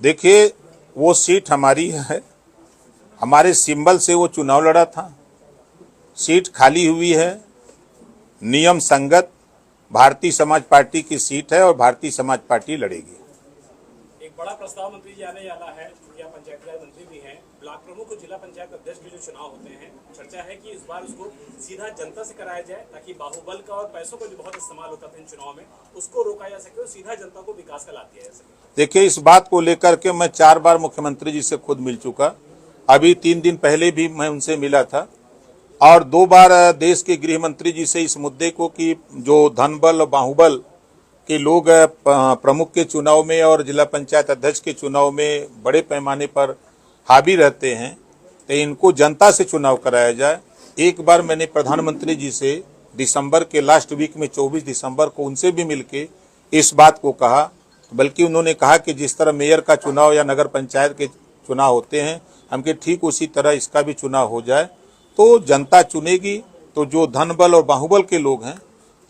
देखिए, वो सीट हमारी है, हमारे सिंबल से वो चुनाव लड़ा था। सीट खाली हुई है, नियम संगत भारतीय समाज पार्टी की सीट है और भारतीय समाज पार्टी लड़ेगी। एक बड़ा प्रस्ताव मंत्री जी आने वाला है, चूंकि आप पंचायत राज मंत्री भी हैं। ब्लॉक प्रमुख और जिला पंचायत अध्यक्ष के जो चुनाव होते हैं, चर्चा है कि इस बार उसको सीधा जनता से कराया जाए, ताकि बाहुबल का और पैसों का जो बहुत इस्तेमाल होता था इन चुनाव में, उसको रोका जा सके और सीधा जनता को विकास का लाभ दिया जा सके। देखिए, इस बात को लेकर के मैं 4 बार मुख्यमंत्री जी से खुद मिल चुका। अभी 3 दिन पहले भी मैं उनसे मिला था और 2 बार देश के गृह मंत्री जी से इस मुद्दे को कि जो धनबल और बाहुबल के लोग प्रमुख के चुनाव में और जिला पंचायत अध्यक्ष के चुनाव में बड़े पैमाने पर हावी रहते हैं, तो इनको जनता से चुनाव कराया जाए। एक बार मैंने प्रधानमंत्री जी से दिसंबर के लास्ट वीक में 24 दिसंबर को उनसे भी मिलके इस बात को कहा, बल्कि उन्होंने कहा कि जिस तरह मेयर का चुनाव या नगर पंचायत के चुनाव होते हैं, हमके ठीक उसी तरह इसका भी चुनाव हो जाए। तो जनता चुनेगी, तो जो धनबल और बाहुबल के लोग हैं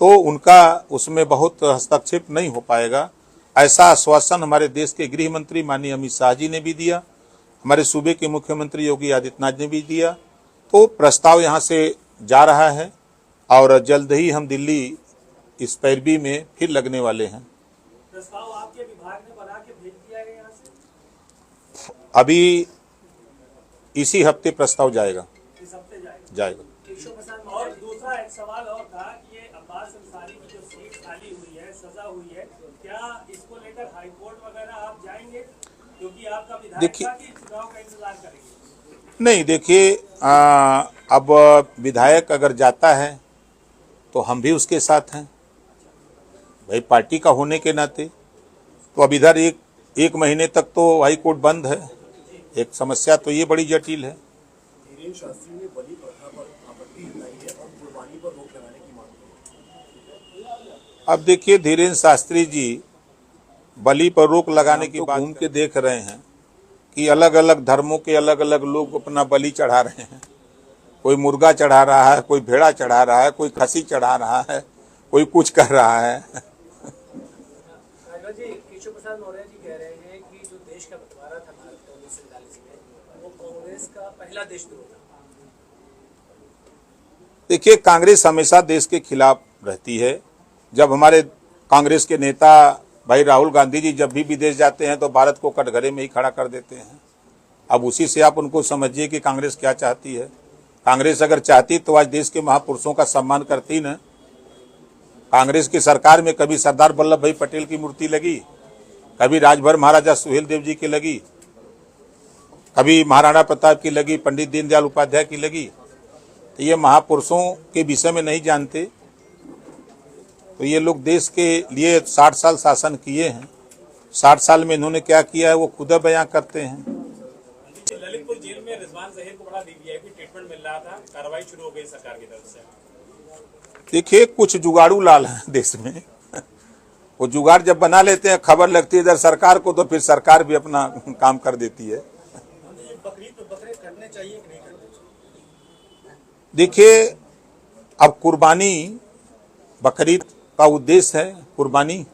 तो उनका उसमें बहुत हस्तक्षेप नहीं हो पाएगा। ऐसा आश्वासन हमारे देश के गृह मंत्री माननीय अमित शाह जी ने भी दिया, हमारे सूबे के मुख्यमंत्री योगी आदित्यनाथ ने भी दिया। तो प्रस्ताव यहाँ से जा रहा है और जल्द ही हम दिल्ली इस पैरवी में फिर लगने वाले हैं। प्रस्ताव आपके विभाग ने बना के भेज दिया है यहाँ से? अभी इसी हफ्ते प्रस्ताव जाएगा। इस हफ्ते जाएगा। और दूसरा एक सवाल और था कि ये अब्बास अंसारी की जो सीट खाली हुई है, सजा हुई है, क्या इसको लेकर हाई कोर्ट वगैरह आप जाएंगे? क्योंकि आपका विधायक था कि चुनाव का इंतजार करेंगे। नहीं, देखिए, अब विधायक अगर जाता है तो हम भी उसके साथ हैं, भाई पार्टी का होने के नाते। तो अब इधर एक महीने तक तो हाई कोर्ट बंद है। एक समस्या तो ये बड़ी जटिल है। धीरेन्द्र शास्त्री ने बलि प्रथा पर आपत्ति जताई है और कुर्बानी पर रोक लगाने की मांग की। अब देखिए, धीरेन्द्र शास्त्री जी बलि पर रोक लगाने की बात घूम के देख रहे हैं कि अलग अलग धर्मों के अलग अलग लोग अपना बलि चढ़ा रहे हैं। कोई मुर्गा चढ़ा रहा है, कोई भेड़ा चढ़ा रहा है, कोई खसी चढ़ा रहा है, कोई कुछ कर रहा है। केशव प्रसाद मौर्य जी कह रहे हैं कि जो देश का बंटवारा था भारत का 1947 में, वो कांग्रेस का पहला देशद्रोह था। देखिए, कांग्रेस हमेशा देश के खिलाफ रहती है। जब हमारे कांग्रेस के नेता भाई राहुल गांधी जी जब भी विदेश जाते हैं तो भारत को कटघरे में ही खड़ा कर देते हैं। अब उसी से आप उनको समझिए कि कांग्रेस क्या चाहती है। कांग्रेस अगर चाहती तो आज देश के महापुरुषों का सम्मान करती न। कांग्रेस की सरकार में कभी सरदार वल्लभ भाई पटेल की मूर्ति लगी, कभी राजभर महाराजा सुहेलदेव जी की लगी, कभी महाराणा प्रताप की लगी, पंडित दीनदयाल उपाध्याय की लगी। तो ये महापुरुषों के विषय में नहीं जानते। तो ये लोग देश के लिए 60 साल शासन किए हैं। 60 साल में इन्होंने क्या किया है वो खुद बयां करते हैं। ललितपुर जेल में रिजवान जहीर को बड़ा वीवीआईपी ट्रीटमेंट मिल रहा था, कार्रवाई शुरू हो गई सरकार की तरफ से। देखिए, कुछ जुगाड़ू लाल हैं देश में। वो जुगाड़ जब बना लेते हैं, खबर लगती है इधर सरकार को, तो फिर सरकार भी अपना काम कर देती है। बकरे करने चाहिए कि नहीं करने चाहिए? देखिए, अब कुर्बानी, बकरीद का उद्देश्य है कुर्बानी।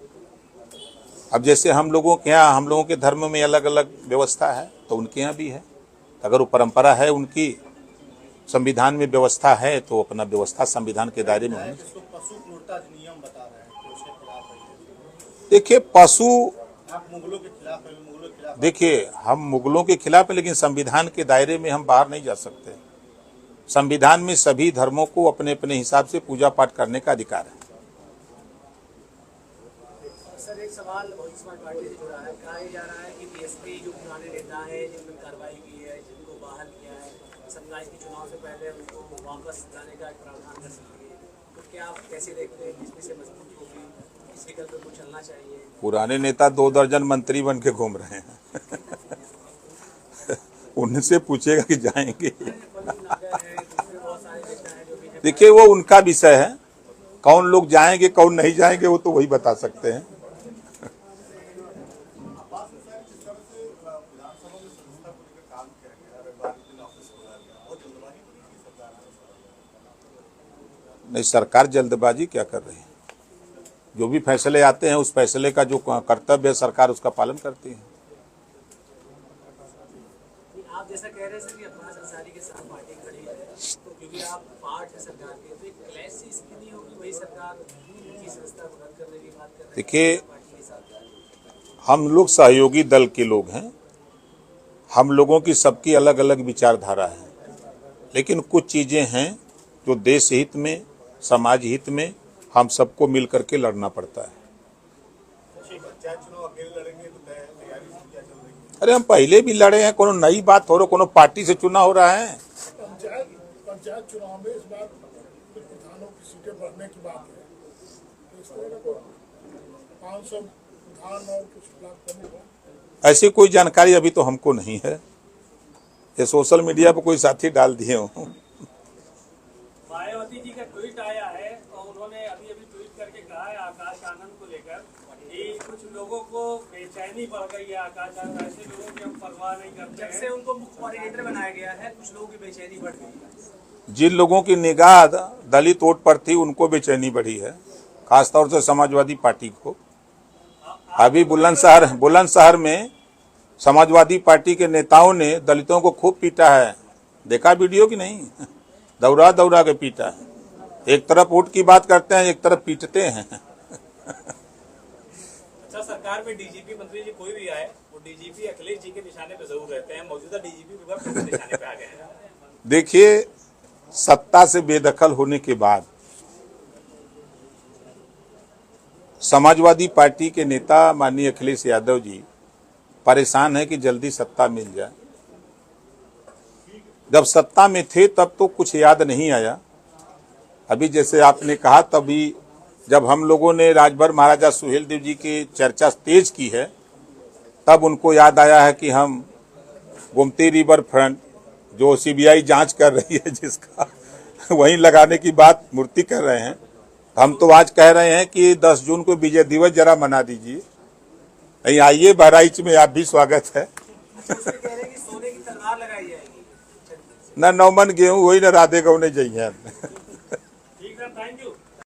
अब जैसे हम लोगों के यहाँ, हम लोगों के धर्म में अलग अलग व्यवस्था है, तो उनके यहाँ भी है। अगर वो परंपरा है उनकी, संविधान में व्यवस्था है, तो अपना व्यवस्था संविधान के दायरे में होनी चाहिए। पशु क्रूरता नियम बता रहे हैं तो उसके खिलाफ है। देखिए, आप मुगलों के खिलाफ हैं, मुगलों के खिलाफ। देखिए, हम मुगलों के खिलाफ है, लेकिन संविधान के दायरे में हम बाहर नहीं जा सकते। संविधान में सभी धर्मों को अपने अपने हिसाब से पूजा पाठ करने का अधिकार है। सर, एक सवाल बहुजन समाज पार्टी से जुड़ा है। कहा जा रहा है कि बीएसपी जो पुराने नेता है जिनमें कार्रवाई की है, जिनको बहाल किया है, 27 के चुनाव से पहले उनको वापस लाने का एक प्रावधान कर सकती है। तो क्या आप कैसे देखते हैं, किसमें से मजबूती होगी, किस विकल्प को चलना चाहिए? पुराने नेता 2 दर्जन मंत्री बन के घूम रहे हैं। उनसे पूछेगा कि जाएंगे। देखिए, वो उनका विषय है, कौन लोग जाएंगे कौन नहीं जाएंगे वो तो वही बता सकते हैं। नहीं, सरकार जल्दबाजी क्या कर रही है? जो भी फैसले आते हैं उस फैसले का जो कर्तव्य है सरकार उसका पालन करती है। जैसा कह रहे हैं कि अब्बास अंसारी के साथ पार्टी खड़ी है, तो क्योंकि आप पार्ट है सरकार के, तो एक क्लैश सी स्थिति नहीं होगी, वही सरकार की संस्था को रद्द करने की बात कर रहे हैं देखिए, पार्टी के साथ। हम लोग सहयोगी दल के लोग हैं, हम लोगों की सबकी अलग अलग विचारधारा है, लेकिन कुछ चीजें हैं जो देश हित में, समाज हित में हम सबको मिल करके लड़ना पड़ता है। अरे हम पहले भी लड़े हैं, कोनो नई बात हो रहा, कोनो पार्टी से चुनाव हो रहा है। पंचायत चुनाव में इस बार कुछ प्रधानों की सीटें बढ़ने की बात है, तो इसको 500 प्रधान और कुछ ब्लॉक प्रमुख। ऐसी कोई जानकारी अभी तो हमको नहीं है, ये सोशल मीडिया पर कोई साथी डाल दिए हो। मायावती जी का ट्वीट आया है और उन्होंने अभी ट्वीट करके कहा है आकाश आनंद को लेकर कि कुछ लोगों को बेचैनी बढ़ गई है। आकाश आनंद ऐसे लोगों की हम परवाह नहीं करते जब से उनको मुख्य कोऑर्डिनेटर बनाया गया है, कुछ लोगों की बेचैनी बढ़ गई है। जिन लोगों की निगाह दलित वोट पर थी उनको बेचैनी बढ़ी है, खासतौर से समाजवादी पार्टी को। अभी बुलंदशहर में समाजवादी पार्टी के नेताओं ने दलितों को खूब पीटा है, देखा वीडियो की नहीं? दौड़ा दौड़ा के पीटा है। एक तरफ वोट की बात करते हैं, एक तरफ पीटते हैं। अच्छा, सरकार में डीजीपी मंत्री जी कोई भी आए, वो डीजीपी अखिलेश जी के निशाने पे जरूर रहते हैं। मौजूदा डीजीपी विभाग के निशाने पे आ गए हैं। देखिए, सत्ता से बेदखल होने के बाद समाजवादी पार्टी के नेता माननीय अखिलेश यादव जी परेशान है कि जल्दी सत्ता मिल जाए। जब सत्ता में थे तब तो कुछ याद नहीं आया। अभी जैसे आपने कहा, तभी जब हम लोगों ने राजभर महाराजा सुहेलदेव जी की चर्चा तेज की है, तब उनको याद आया है कि हम गोमती रिवर फ्रंट जो सीबीआई जांच कर रही है जिसका, वहीं लगाने की बात मूर्ति कर रहे हैं। हम तो आज कह रहे हैं कि 10 जून को विजय दिवस जरा मना दीजिए। नहीं, आइए बहराइच में, आप भी स्वागत है। उससे कह रहे हैं कि सोने की तलवार लगाई जाएगी। न 9 मन गेहूं वही न राधे गौने जाइए। ठीक है, थैंक यू।